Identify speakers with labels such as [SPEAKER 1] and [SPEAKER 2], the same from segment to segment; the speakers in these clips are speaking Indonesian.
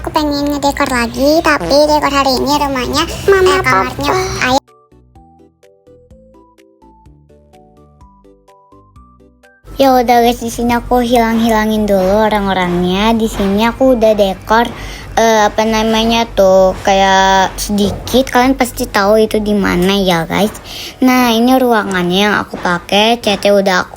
[SPEAKER 1] aku pengen ngedekor lagi, tapi dekor hari ini rumahnya kamarnya ayah. Ya udah guys, di sini aku hilangin dulu orang-orangnya. Di sini aku udah dekor kayak sedikit. Kalian pasti tahu itu di mana ya guys. Nah, ini ruangannya yang aku pakai. CT udah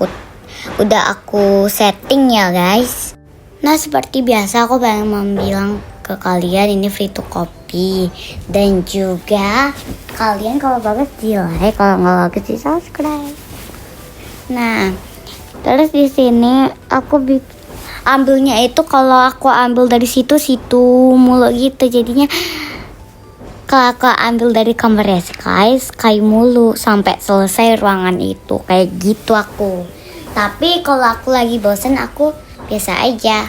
[SPEAKER 1] aku setting ya guys. Nah, seperti biasa aku pengen bilang ke kalian ini free to copy, dan juga kalian kalau bagus di like, kalau nggak bagus di subscribe. Nah, terus di sini aku ambilnya itu, kalau aku ambil dari situ mulu gitu, jadinya kalau aku ambil dari kamar Sky mulu sampai selesai ruangan itu kayak gitu aku. Tapi kalau aku lagi bosen, aku biasa aja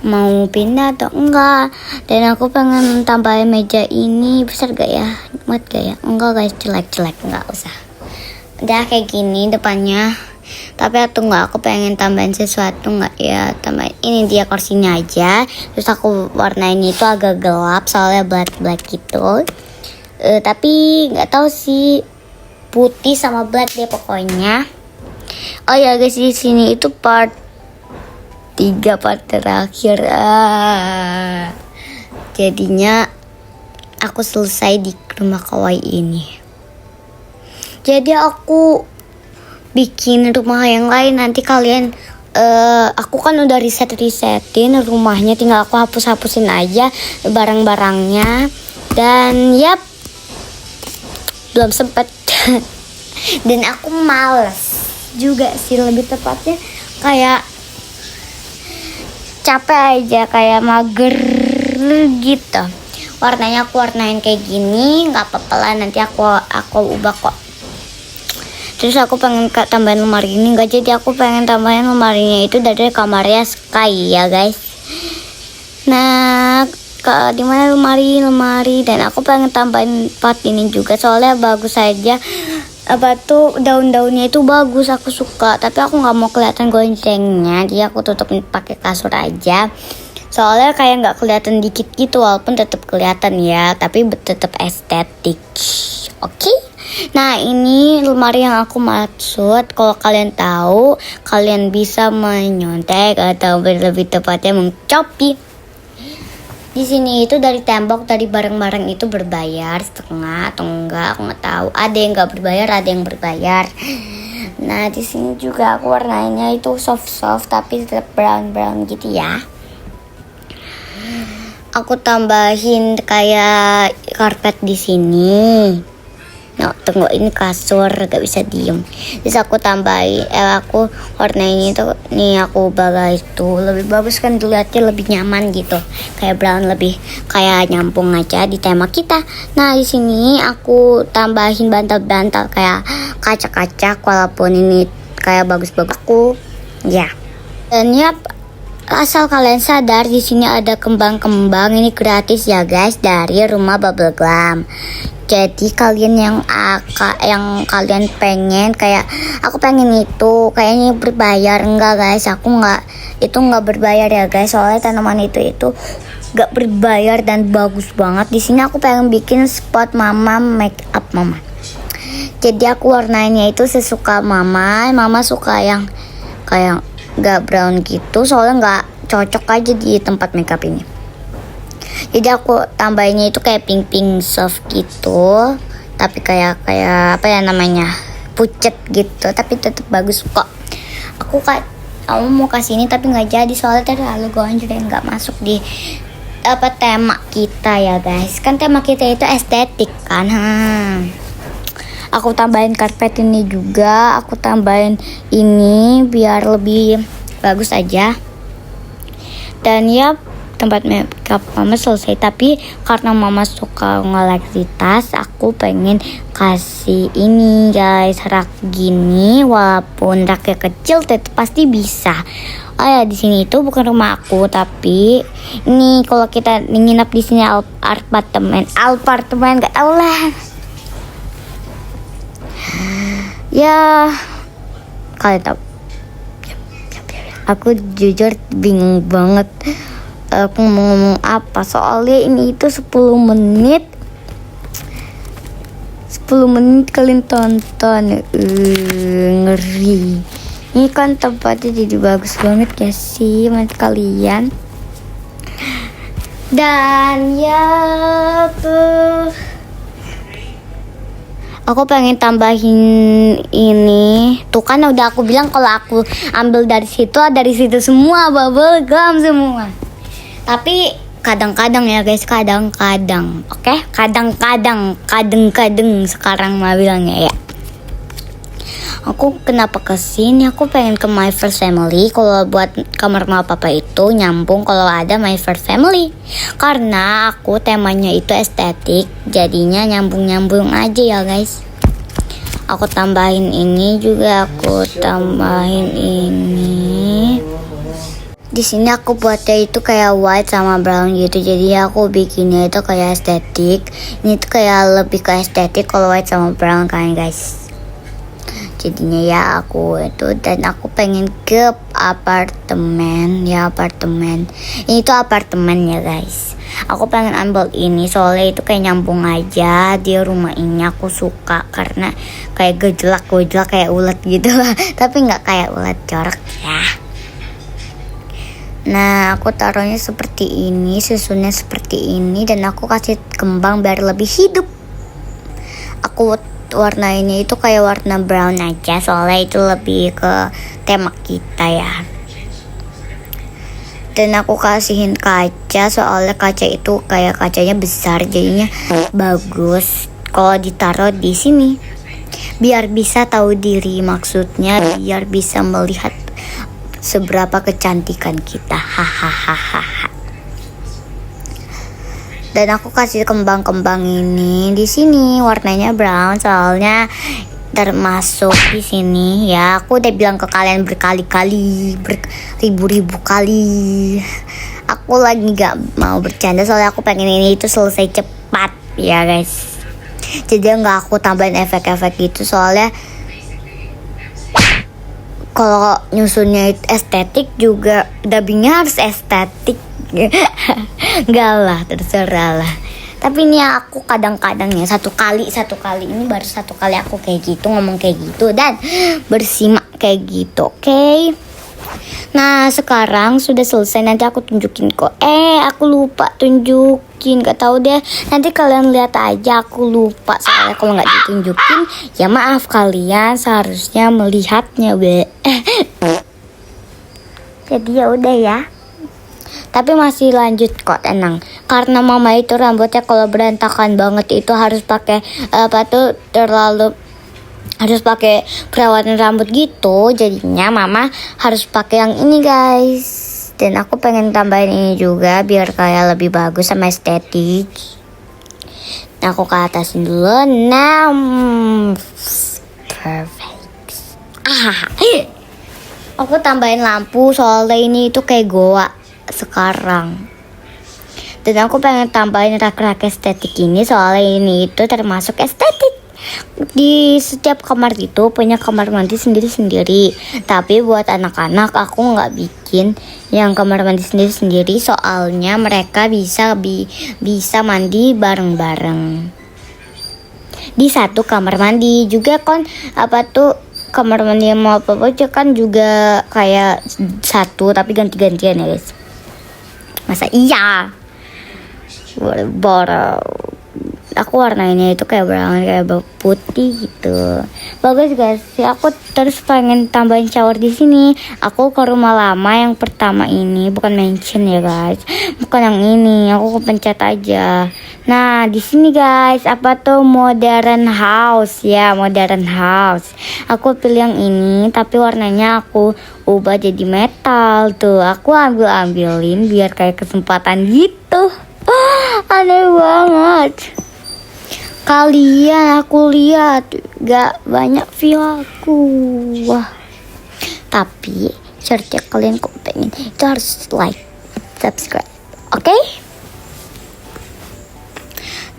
[SPEAKER 1] mau pindah atau enggak. Dan aku pengen tambahin meja ini, besar gak ya, muat gak ya? Enggak guys, jelek enggak usah, udah kayak gini depannya. Tapi aku pengen tambahin sesuatu nggak ya, tambahin ini dia kursinya aja. Terus aku warnain itu agak gelap soalnya black gitu. Tapi nggak tahu sih, putih sama black deh pokoknya. Oh ya guys, di sini itu part 3 part terakhir. Jadinya aku selesai di rumah kawaii ini. Jadi aku bikin rumah yang lain. Nanti kalian aku kan udah resetin rumahnya, tinggal aku hapusin aja barang-barangnya. Dan yap, belum sempet dan aku males juga sih, lebih tepatnya kayak capek aja, kayak mager gitu. Warnanya aku warnain kayak gini, nggak apa-apa lah, nanti aku ubah kok. Terus aku pengen tambahin lemari ini, nggak jadi aku pengen tambahin lemarinya itu dari kamarnya Sky ya guys. Nah, di mana lemari, dan aku pengen tambahin part ini juga soalnya bagus aja. Daun-daunnya itu bagus, aku suka. Tapi aku nggak mau kelihatan goncengnya, jadi aku tutup pakai kasur aja. Soalnya kayak nggak kelihatan dikit gitu, walaupun tetap kelihatan ya, tapi tetap estetik. Oke? Nah, ini lemari yang aku maksud. Kalau kalian tahu, kalian bisa menyontek atau lebih tepatnya mencopi. Di sini itu dari tembok, dari barang-barang itu berbayar setengah atau enggak, aku nggak tahu. Ada yang nggak berbayar, ada yang berbayar. Nah, di sini juga aku warnanya itu soft tapi tetap brown gitu ya. Aku tambahin kayak karpet di sini. Nah, tunggu, ini kasur gak bisa diem. Terus aku tambahin, aku warnain itu nih, aku ubah itu lebih bagus kan, dilihatnya lebih nyaman gitu. Kayak brown, lebih kayak nyambung aja di tema kita. Nah, di sini aku tambahin bantal-bantal kayak kaca-kaca, walaupun ini kayak bagus-bagus aku. Ya. Dan ya, asal kalian sadar, di sini ada kembang-kembang, ini gratis ya guys, dari rumah Bubble Glam. Jadi kalian yang kalian pengen, kayak aku pengen itu kayaknya berbayar, enggak guys, itu nggak berbayar ya guys, soalnya tanaman itu nggak berbayar dan bagus banget. Di sini aku pengen bikin spot mama, make up mama. Jadi aku warnanya itu sesuka mama suka yang kayak nggak brown gitu, soalnya nggak cocok aja di tempat make up ini. Jadi aku tambahinnya itu kayak pink soft gitu, tapi kayak apa ya namanya, pucet gitu, tapi tetap bagus kok. Aku mau kasih ini tapi nggak jadi, soalnya terlalu gonjreng dan nggak masuk di tema kita ya guys. Kan tema kita itu estetik kan. Aku tambahin karpet ini juga, aku tambahin ini biar lebih bagus aja. Dan ya, tempat makeup mama selesai. Tapi karena mama suka ngoleksi tas, aku pengen kasih ini guys, rak gini. Walaupun raknya kecil, tetap pasti bisa. Oh ya, di sini itu bukan rumah aku, tapi ini kalau kita nginep di sini apartemen gak tau lah. Ya, kalian tahu. Aku jujur bingung banget aku mau ngomong apa, soalnya ini itu 10 menit kalian tonton. Ngeri. Ini kan tempatnya jadi bagus banget ya sih menurut kalian. Dan ya aku pengen tambahin ini. Tuh kan udah aku bilang kalau aku ambil dari situ semua bubble gum semua. Tapi kadang-kadang ya guys, kadang-kadang. Oke? Kadang-kadang sekarang mah bilangnya ya. Aku kenapa kesini? Aku pengen ke My First Family. Kalau buat kamar mama papa itu nyambung kalau ada My First Family. Karena aku temanya itu estetik, jadinya nyambung-nyambung aja ya guys. Aku tambahin ini juga, aku tambahin ini. Di sini aku buatnya itu kayak white sama brown gitu. Jadi aku bikinnya itu kayak estetik. Ini tuh kayak lebih ke estetik kalau white sama brown kan guys. Jadinya ya aku itu, dan aku pengen ke apartemen. Ini tuh apartemen ya guys. Aku pengen ambil ini soalnya itu kayak nyambung aja di rumah ini. Aku suka karena kayak gejlak kayak ulet gitu lah. Tapi nggak kayak ulet jorok ya. Nah, aku taruhnya seperti ini, susunnya seperti ini, dan aku kasih kembang biar lebih hidup. Aku warnanya itu kayak warna brown aja, soalnya itu lebih ke tema kita ya. Dan aku kasihin kaca, soalnya kaca itu kayak kacanya besar, jadinya bagus kalau ditaruh di sini. Biar bisa tahu diri, maksudnya biar bisa melihat seberapa kecantikan kita. Hahaha. Dan aku kasih kembang-kembang ini di sini warnanya brown, soalnya termasuk di sini ya. Aku udah bilang ke kalian berkali-kali, beribu-ribu kali. Aku lagi gak mau bercanda soalnya aku pengen ini itu selesai cepat ya guys. Jadi nggak aku tambahin efek-efek gitu, soalnya kalau nyusunnya estetik juga dubbingnya harus estetik. Enggak lah, terserah lah. Tapi ini aku kadang-kadang ya satu kali ini baru satu kali aku kayak gitu, ngomong kayak gitu dan bersimak kayak gitu. Oke. Nah sekarang sudah selesai, nanti aku tunjukin kok. Aku lupa tunjukin, gak tahu deh. Nanti kalian lihat aja, aku lupa soalnya kalau nggak ditunjukin ya maaf, kalian seharusnya melihatnya be. Jadi ya udah ya. Tapi masih lanjut kok, tenang. Karena mama itu rambutnya kalau berantakan banget itu harus pakai harus pakai perawatan rambut gitu. Jadinya mama harus pakai yang ini guys. Dan aku pengen tambahin ini juga biar kayak lebih bagus sama estetik. Nah, aku ke atasin dulu. Nah, perfect. Aku tambahin lampu soalnya ini itu kayak goa sekarang. Dan aku pengen tambahin rak-rak estetik ini soalnya ini itu termasuk estetik. Di setiap kamar itu punya kamar mandi sendiri-sendiri. Tapi buat anak-anak aku nggak bikin yang kamar mandi sendiri-sendiri, soalnya mereka bisa mandi bareng-bareng di satu kamar mandi. Juga kan kamar mandi mau apa aja kan juga kayak satu tapi ganti-gantian ya guys. Masa iya? Aku warnanya itu kayak brown, kayak putih gitu. Bagus guys. Ya aku terus pengen tambahin shower di sini. Aku ke rumah lama yang pertama ini, bukan mansion ya guys. Bukan yang ini. Aku kepencet aja. Nah, di sini guys, modern house ya, modern house. Aku pilih yang ini, tapi warnanya aku ubah jadi metal tuh. Aku ambilin biar kayak kesempatan gitu. Aneh banget. Kalian aku lihat gak banyak view aku. Wah. Tapi syaratnya kalian kok pengen itu harus like, subscribe. Oke?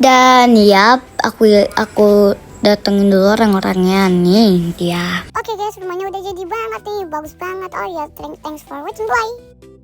[SPEAKER 1] Dan ya aku datengin dulu orang-orangnya nih dia.
[SPEAKER 2] Oke guys, rumahnya udah jadi banget nih, bagus banget. Oh ya, thanks for watching, bye.